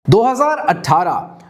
2018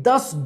10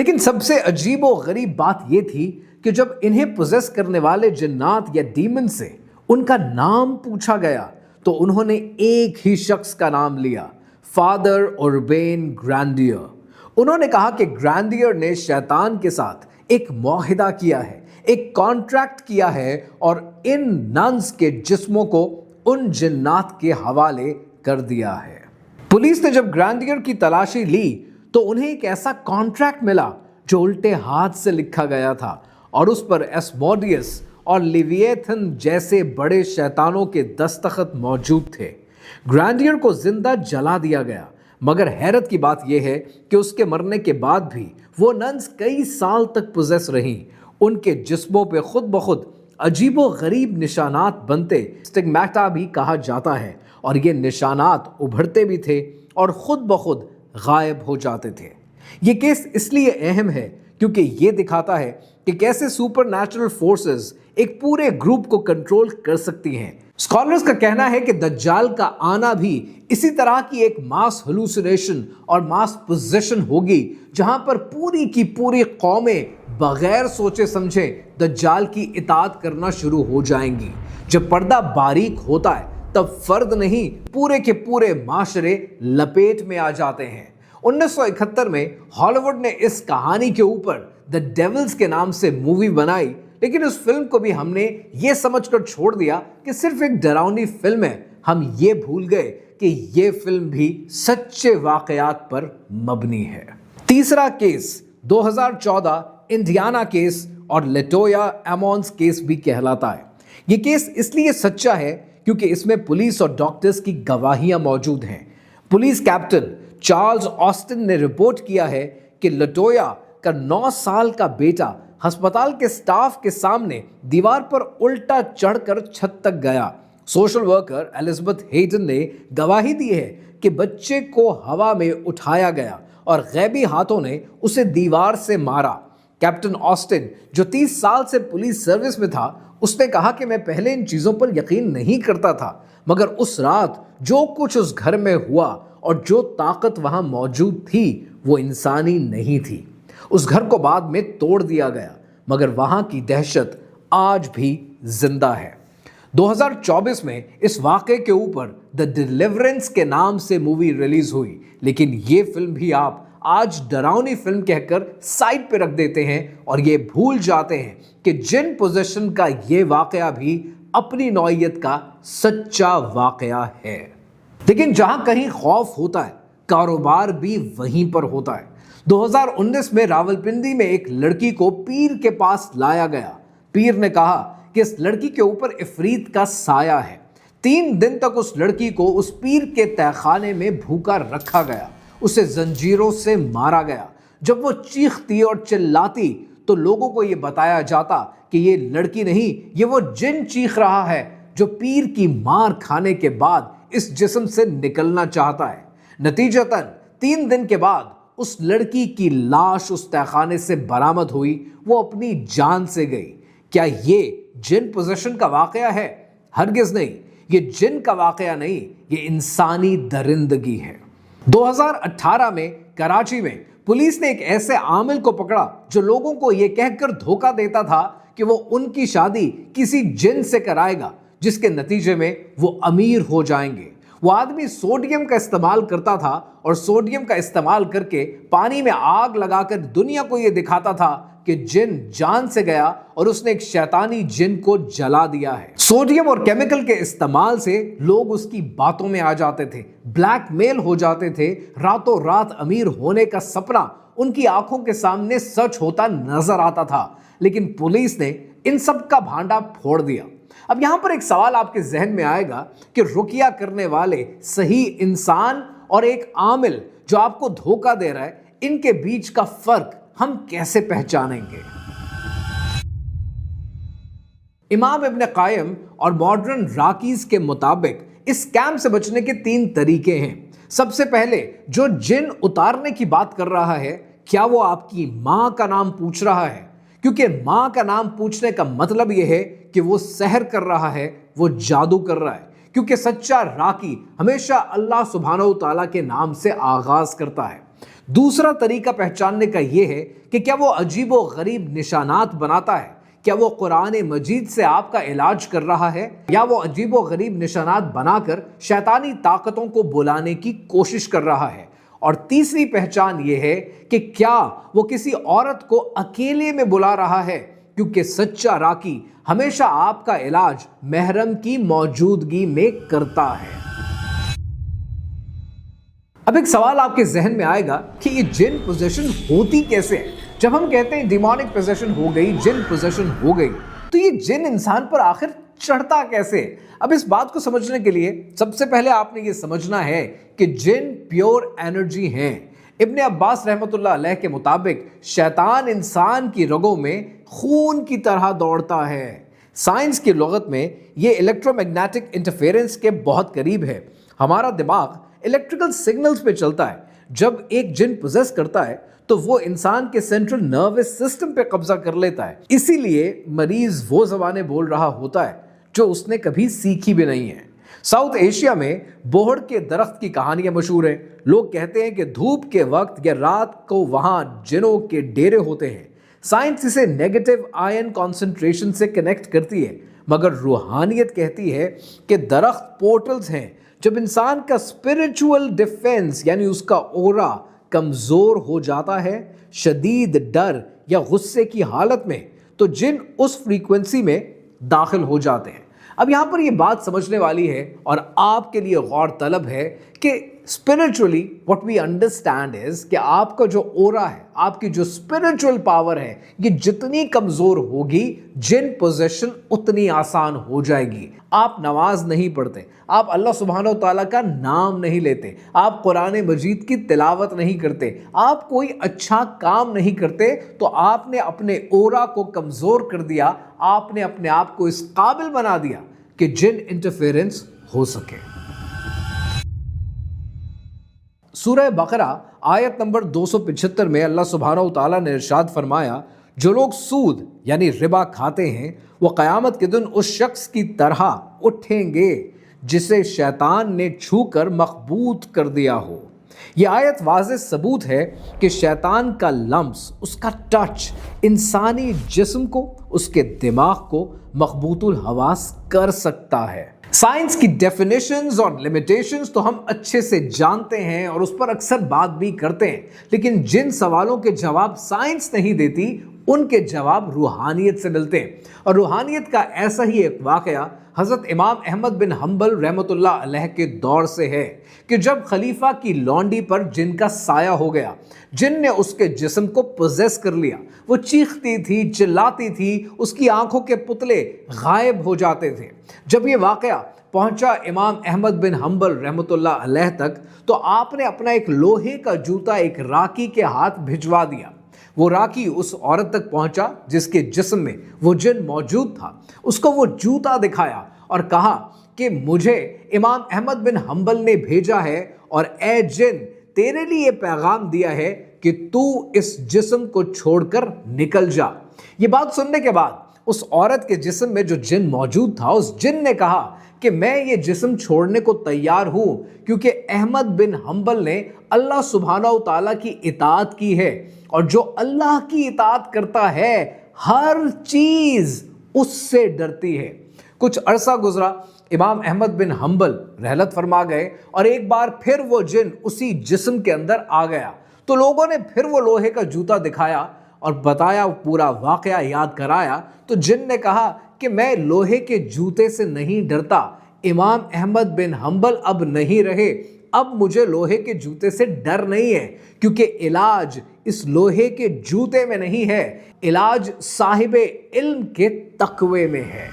لیکن سب سے عجیب و غریب بات یہ تھی کہ جب انہیں پوزیس کرنے والے جنات یا ڈیمن سے ان کا نام پوچھا گیا تو انہوں نے ایک ہی شخص کا نام لیا، فادر اوربین گرینڈیر۔ انہوں نے کہا کہ گرینڈیر نے شیطان کے ساتھ ایک معاہدہ کیا ہے، ایک کانٹریکٹ کیا ہے اور ان ننز کے جسموں کو ان جنات کے حوالے کر دیا ہے۔ پولیس نے جب گرینڈیر کی تلاشی لی تو انہیں ایک ایسا کانٹریکٹ ملا جو الٹے ہاتھ سے لکھا گیا تھا اور اس پر ایسموڈیس اور لیویتھن جیسے بڑے شیطانوں کے دستخط موجود تھے۔ گرینڈیر کو زندہ جلا دیا گیا، مگر حیرت کی بات یہ ہے کہ اس کے مرنے کے بعد بھی وہ ننز کئی سال تک پوزیس رہیں۔ ان کے جسموں پہ خود بخود عجیب و غریب نشانات بنتے، سٹگمیٹا بھی کہا جاتا ہے، اور یہ نشانات ابھرتے بھی تھے اور خود بخود غائب ہو جاتے تھے۔ یہ کیس اس لیے اہم ہے کیونکہ یہ دکھاتا ہے کہ کیسے سپر نیچرل فورسز ایک پورے گروپ کو کنٹرول کر سکتی ہیں۔ اسکالرز کا کہنا ہے کہ دجال کا آنا بھی اسی طرح کی ایک ماس ہلوسینیشن اور ماس پوزیشن ہوگی، جہاں پر پوری کی پوری قومیں بغیر سوچے سمجھے دجال کی اطاعت کرنا شروع ہو جائیں گی۔ جب پردہ باریک ہوتا ہے تب فرد نہیں، پورے کے پورے معاشرے لپیٹ میں آ جاتے ہیں۔ 1971 میں ہالی ووڈ نے اس کہانی کے اوپر دی ڈیولز کے نام سے مووی بنائی، لیکن اس فلم کو بھی ہم نے یہ سمجھ کر چھوڑ دیا کہ صرف ایک ڈراؤنی فلم ہے۔ ہم یہ بھول گئے کہ یہ فلم بھی سچے واقعات پر مبنی ہے۔ تیسرا کیس 2014 انڈیانا کیس اور لٹویا ایمونز کیس بھی کہلاتا ہے۔ یہ کیس اس لیے سچا ہے کیونکہ اس میں پولیس اور ڈاکٹرز کی گواہیاں موجود ہیں۔ پولیس کیپٹن چارلز آسٹن نے رپورٹ کیا ہے کہ لٹویا کا 9 سال کا بیٹا ہسپتال کے سٹاف کے سامنے دیوار پر الٹا چڑھ کر چھت تک گیا۔ سوشل ورکر ایلزبتھ ہیڈن نے گواہی دی ہے کہ بچے کو ہوا میں اٹھایا گیا اور غیبی ہاتھوں نے اسے دیوار سے مارا۔ کیپٹن آسٹن جو 30 سال سے پولیس سروس میں تھا، اس نے کہا کہ میں پہلے ان چیزوں پر یقین نہیں کرتا تھا، مگر اس رات جو کچھ اس گھر میں ہوا اور جو طاقت وہاں موجود تھی وہ انسانی نہیں تھی۔ اس گھر کو بعد میں توڑ دیا گیا، مگر وہاں کی دہشت آج بھی زندہ ہے۔ 2024 میں اس واقعے کے اوپر دی ڈیلیورنس کے نام سے مووی ریلیز ہوئی، لیکن یہ فلم بھی آپ آج ڈراؤنی فلم کہہ کر سائڈ پہ رکھ دیتے ہیں اور یہ بھول جاتے ہیں کہ جن پوزیشن کا یہ واقعہ بھی اپنی نوعیت کا سچا واقعہ ہے۔ لیکن جہاں کہیں خوف ہوتا ہے، کاروبار بھی وہیں پر ہوتا ہے۔ 2019 میں راولپنڈی میں ایک لڑکی کو پیر کے پاس لایا گیا۔ پیر نے کہا کہ اس لڑکی کے اوپر عفریت کا سایہ ہے۔ 3 دن تک اس لڑکی کو اس پیر کے تہخانے میں بھوکا رکھا گیا، اسے زنجیروں سے مارا گیا۔ جب وہ چیختی اور چلاتی تو لوگوں کو یہ بتایا جاتا کہ یہ لڑکی نہیں، یہ وہ جن چیخ رہا ہے جو پیر کی مار کھانے کے بعد اس جسم سے نکلنا چاہتا ہے۔ نتیجتاً 3 دن کے بعد اس لڑکی کی لاش اس تہخانے سے برآمد ہوئی، وہ اپنی جان سے گئی۔ کیا یہ جن پوزیشن کا واقعہ ہے؟ ہرگز نہیں، یہ جن کا واقعہ نہیں، یہ انسانی درندگی ہے۔ 2018 میں کراچی میں پولیس نے ایک ایسے عامل کو پکڑا جو لوگوں کو یہ کہہ کر دھوکہ دیتا تھا کہ وہ ان کی شادی کسی جن سے کرائے گا، جس کے نتیجے میں وہ امیر ہو جائیں گے۔ وہ آدمی سوڈیم کا استعمال کرتا تھا اور سوڈیم کا استعمال کر کے پانی میں آگ لگا کر دنیا کو یہ دکھاتا تھا کہ جن جان سے گیا اور اس نے ایک شیطانی جن کو جلا دیا ہے۔ سوڈیم اور کیمیکل کے استعمال سے لوگ اس کی باتوں میں آ جاتے تھے، بلیک میل ہو جاتے تھے، راتوں رات امیر ہونے کا سپنا ان کی آنکھوں کے سامنے سچ ہوتا نظر آتا تھا، لیکن پولیس نے ان سب کا بھانڈا پھوڑ دیا۔ اب یہاں پر ایک سوال آپ کے ذہن میں آئے گا کہ رقیہ کرنے والے صحیح انسان اور ایک عامل جو آپ کو دھوکہ دے رہا ہے، ان کے بیچ کا فرق ہم کیسے پہچانیں گے؟ امام ابن قیم اور ماڈرن راکیز کے مطابق اس اسکیم سے بچنے کے 3 طریقے ہیں۔ سب سے پہلے، جو جن اتارنے کی بات کر رہا ہے، کیا وہ آپ کی ماں کا نام پوچھ رہا ہے؟ کیونکہ ماں کا نام پوچھنے کا مطلب یہ ہے کہ وہ سحر کر رہا ہے، وہ جادو کر رہا ہے، کیونکہ سچا راکی ہمیشہ اللہ سبحانہ و تعالیٰ کے نام سے آغاز کرتا ہے۔ دوسرا طریقہ پہچاننے کا یہ ہے کہ کیا وہ عجیب و غریب نشانات بناتا ہے، کیا وہ قرآن مجید سے آپ کا علاج کر رہا ہے، یا وہ عجیب و غریب نشانات بنا کر شیطانی طاقتوں کو بلانے کی کوشش کر رہا ہے۔ اور تیسری پہچان یہ ہے کہ کیا وہ کسی عورت کو اکیلے میں بلا رہا ہے، کیونکہ سچا راکی ہمیشہ آپ کا علاج محرم کی موجودگی میں کرتا ہے۔ اب ایک سوال آپ کے ذہن میں آئے گا کہ یہ جن پوزیشن ہوتی کیسے ہے؟ جب ہم کہتے ہیں ڈیمونک پوزیشن ہو گئی، جن پوزیشن ہو گئی، تو یہ جن انسان پر آخر چڑھتا کیسے؟ اب اس بات کو سمجھنے کے لیے سب سے پہلے آپ نے یہ سمجھنا ہے کہ جن پیور انرجی ہیں۔ ابن عباس رحمۃ اللہ علیہ کے مطابق شیطان انسان کی رگوں میں خون کی طرح دوڑتا ہے۔ سائنس کی لغت میں یہ الیکٹرو میگنیٹک انٹرفیرنس کے بہت قریب ہے۔ ہمارا دماغ الیکٹریکل سگنلز پہ چلتا ہے۔ جب ایک جن پوزیس کرتا ہے تو وہ انسان کے سینٹرل نروس سسٹم پہ قبضہ کر لیتا ہے، اسی لیے مریض وہ زبانیں بول رہا ہوتا ہے جو اس نے کبھی سیکھی بھی نہیں ہے۔ ساؤتھ ایشیا میں بوہڑ کے درخت کی کہانیاں مشہور ہیں۔ لوگ کہتے ہیں کہ دھوپ کے وقت یا رات کو وہاں جنوں کے ڈیرے ہوتے ہیں۔ سائنس اسے نیگیٹو آئن کانسنٹریشن سے کنیکٹ کرتی ہے، مگر روحانیت کہتی ہے کہ درخت پورٹلز ہیں۔ جب انسان کا اسپرچول ڈیفنس یعنی اس کا اورا کمزور ہو جاتا ہے شدید ڈر یا غصے کی حالت میں، تو جن اس فریکوینسی میں داخل ہو جاتے ہیں۔ اب یہاں پر یہ بات سمجھنے والی ہے اور آپ کے لیے غور طلب ہے کہ spiritually what we understand is کہ آپ کا جو اورا ہے، آپ کی جو spiritual power ہے، یہ جتنی کمزور ہوگی جن پوزیشن اتنی آسان ہو جائے گی۔ آپ نماز نہیں پڑھتے، آپ اللہ سبحانہ و تعالیٰ کا نام نہیں لیتے، آپ قرآن مجید کی تلاوت نہیں کرتے، آپ کوئی اچھا کام نہیں کرتے، تو آپ نے اپنے اورا کو کمزور کر دیا، آپ نے اپنے آپ کو اس قابل بنا دیا کہ جن انٹرفیرنس ہو سکے۔ سورہ بقرہ آیت نمبر 275 میں اللہ سبحانہ و تعالیٰ نے ارشاد فرمایا، جو لوگ سود یعنی ربا کھاتے ہیں وہ قیامت کے دن اس شخص کی طرح اٹھیں گے جسے شیطان نے چھو کر مخبوط کر دیا ہو۔ یہ آیت واضح ثبوت ہے کہ شیطان کا لمس، اس کا ٹچ انسانی جسم کو، اس کے دماغ کو مخبوط الحواس کر سکتا ہے۔ سائنس کی ڈیفینیشنز اور لیمیٹیشنز تو ہم اچھے سے جانتے ہیں اور اس پر اکثر بات بھی کرتے ہیں، لیکن جن سوالوں کے جواب سائنس نہیں دیتی ان کے جواب روحانیت سے ملتے ہیں۔ اور روحانیت کا ایسا ہی ایک واقعہ حضرت امام احمد بن حنبل رحمۃ اللہ علیہ کے دور سے ہے کہ جب خلیفہ کی لونڈی پر جن کا سایہ ہو گیا، جن نے اس کے جسم کو پوزیس کر لیا، وہ چیختی تھی، چلاتی تھی، اس کی آنکھوں کے پتلے غائب ہو جاتے تھے۔ جب یہ واقعہ پہنچا امام احمد بن حنبل رحمۃ اللہ علیہ تک تو آپ نے اپنا ایک لوہے کا جوتا ایک راکی کے ہاتھ بھجوا دیا۔ وہ راکی اس عورت تک پہنچا جس کے جسم میں وہ جن موجود تھا، اس کو وہ جوتا دکھایا اور کہا کہ مجھے امام احمد بن حنبل نے بھیجا ہے اور اے جن تیرے لیے یہ پیغام دیا ہے کہ تو اس جسم کو چھوڑ کر نکل جا۔ یہ بات سننے کے بعد اس عورت کے جسم میں جو جن موجود تھا، اس جن نے کہا کہ میں یہ جسم چھوڑنے کو تیار ہوں، کیونکہ احمد بن حنبل نے اللہ سبحانہ و تعالیٰ کی اطاعت کی ہے، اور جو اللہ کی اطاعت کرتا ہے ہر چیز اس سے ڈرتی ہے۔ کچھ عرصہ گزرا، امام احمد بن حنبل رحلت فرما گئے اور ایک بار پھر وہ جن اسی جسم کے اندر آ گیا، تو لوگوں نے پھر وہ لوہے کا جوتا دکھایا اور بتایا، پورا واقعہ یاد کرایا، تو جن نے کہا کہ میں لوہے کے جوتے سے نہیں ڈرتا، امام احمد بن حنبل اب نہیں رہے، اب مجھے لوہے کے جوتے سے ڈر نہیں ہے، کیونکہ علاج اس لوہے کے جوتے میں نہیں ہے، علاج صاحب علم کے تقوی میں ہے۔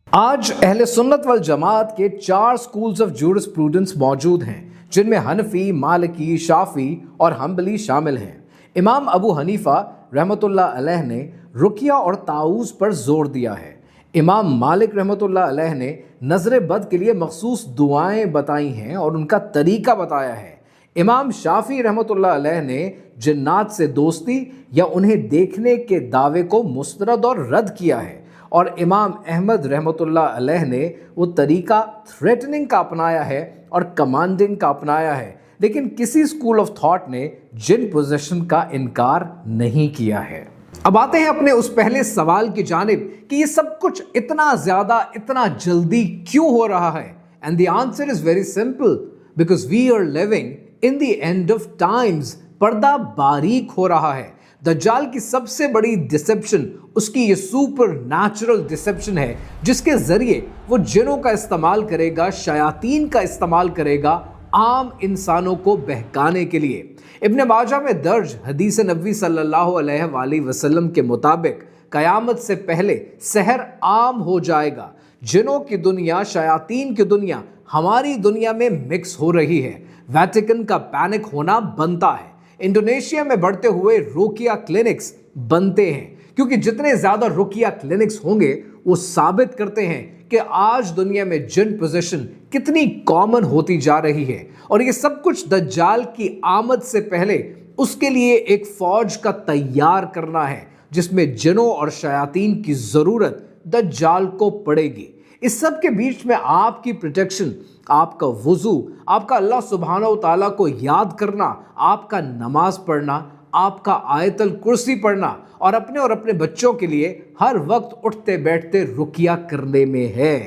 آج اہل سنت والجماعت کے 4 سکولز آف جورسپروڈنس موجود ہیں، جن میں حنفی، مالکی، شافعی اور حنبلی شامل ہیں۔ امام ابو حنیفہ رحمۃ اللہ علیہ نے رقیہ اور تعوذ پر زور دیا ہے۔ امام مالک رحمۃ اللہ علیہ نے نظر بد کے لیے مخصوص دعائیں بتائی ہیں اور ان کا طریقہ بتایا ہے۔ امام شافعی رحمۃ اللہ علیہ نے جنات سے دوستی یا انہیں دیکھنے کے دعوے کو مسترد اور رد کیا ہے، اور امام احمد رحمۃ اللہ علیہ نے وہ طریقہ تھریٹننگ کا اپنایا ہے اور کمانڈنگ کا اپنایا ہے، لیکن کسی اسکول آف تھاٹ نے جن پوزیشن کا انکار نہیں کیا ہے۔ اب آتے ہیں اپنے اس پہلے سوال کی جانب کہ یہ سب کچھ اتنا زیادہ اتنا جلدی کیوں ہو رہا ہے؟ And the answer is very simple, because we are living in the end of times۔ پردہ باریک ہو رہا ہے۔ دجال کی سب سے بڑی ڈسپشن اس کی یہ سپر نیچرل ڈسپشن ہے، جس کے ذریعے وہ جنوں کا استعمال کرے گا، شیاطین کا استعمال کرے گا عام انسانوں کو بہکانے کے لیے۔ ابن ماجہ میں درج حدیث نبوی صلی اللہ علیہ وآلہ وسلم کے مطابق قیامت سے پہلے سحر عام ہو جائے گا۔ جنوں کی دنیا، شیاطین کی دنیا ہماری دنیا میں مکس ہو رہی ہے۔ ویٹیکن کا پینک ہونا بنتا ہے۔ انڈونیشیا میں بڑھتے ہوئے رقیہ کلینکس بنتے ہیں، کیونکہ جتنے زیادہ رقیہ کلینکس ہوں گے وہ ثابت کرتے ہیں کہ آج دنیا میں جن پوزیشن کتنی کامن ہوتی جا رہی ہے، اور یہ سب کچھ دجال کی آمد سے پہلے اس کے لیے ایک فوج کا تیار کرنا ہے، جس میں جنوں اور شیاطین کی ضرورت دجال کو پڑے گی۔ اس سب کے بیچ میں آپ کی پروٹیکشن، آپ کا وضو، آپ کا اللہ سبحانہ و تعالیٰ کو یاد کرنا، آپ کا نماز پڑھنا، آپ کا آیت الکرسی پڑھنا، اور اپنے بچوں کے لیے ہر وقت اٹھتے بیٹھتے رقیہ کرنے میں ہے۔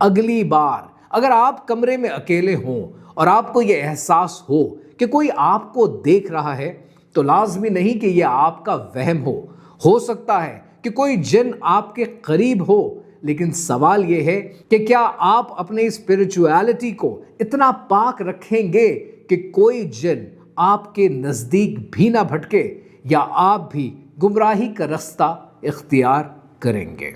اگلی بار اگر آپ کمرے میں اکیلے ہوں اور آپ کو یہ احساس ہو کہ کوئی آپ کو دیکھ رہا ہے، تو لازمی نہیں کہ یہ آپ کا وہم ہو سکتا ہے کہ کوئی جن آپ کے قریب ہو، لیکن سوال یہ ہے کہ کیا آپ اپنی اسپرچویلٹی کو اتنا پاک رکھیں گے کہ کوئی جن آپ کے نزدیک بھی نہ بھٹکے، یا آپ بھی گمراہی کا راستہ اختیار کریں گے؟